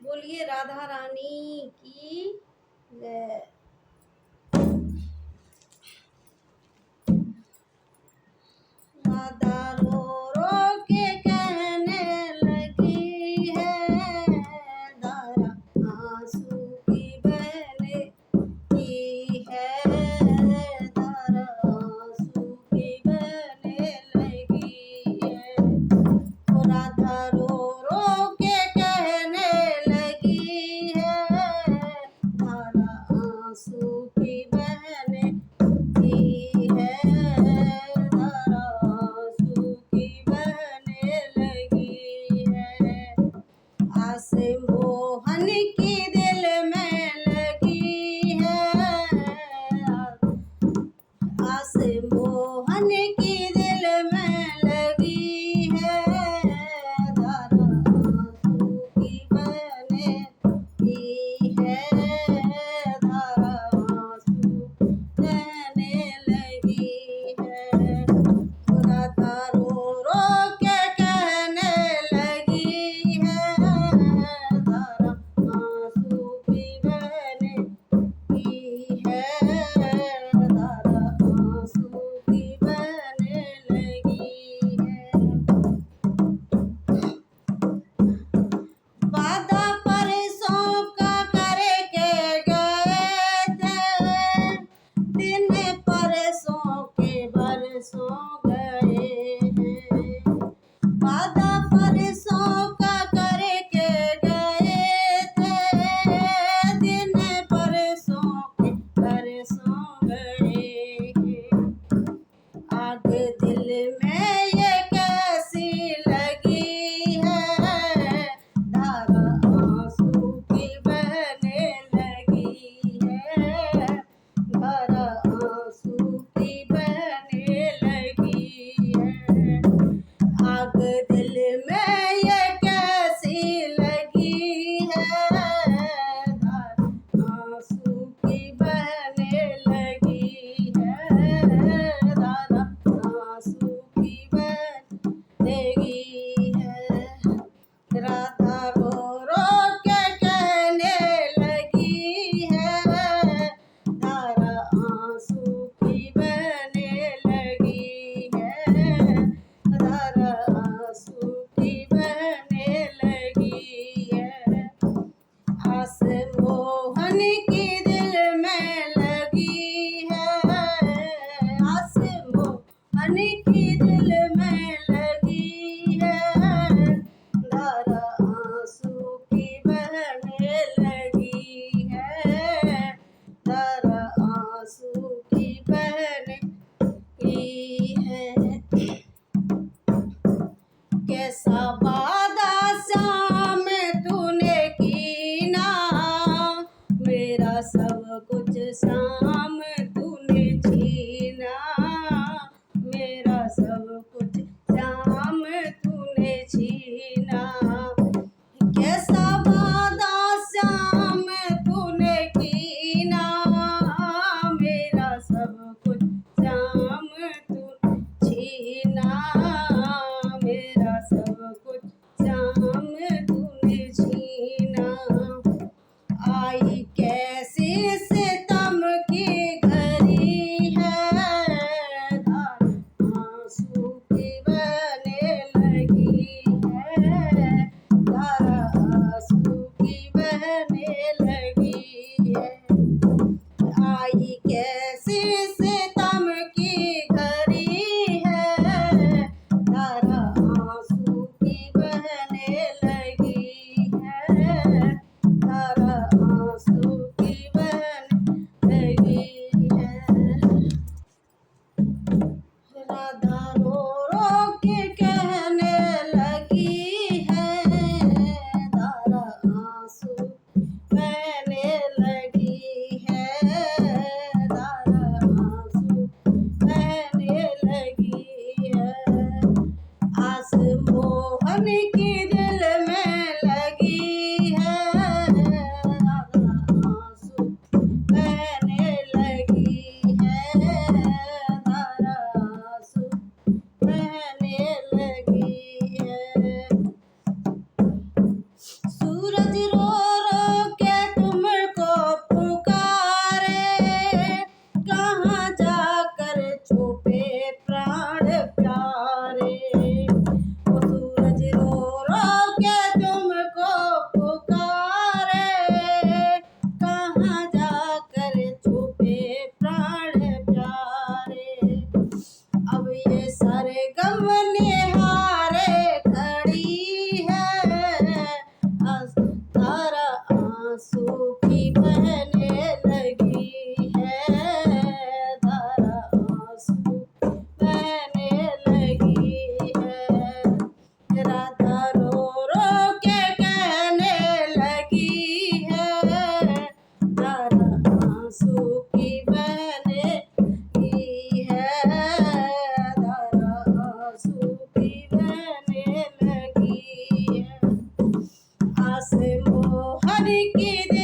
बोलिए राधा रानी की जय। राधा रो रो के कहने लगी है, धारा आंसू की बहने की है, धारा आंसू की बहने लगी है। ओ राधा रो रो के कहने लगी है, धारा आंसू की बहने की है, धारा आंसू की बहने लगी है। आस मोहन की दिल में लगी है, आस मोहन की दिल में लगी है, धारा आंसू की बहने की है, धारा आंसू बहने लगी है। राधा रो रो के कहने लगी है, धारा आंसू दास मोहन की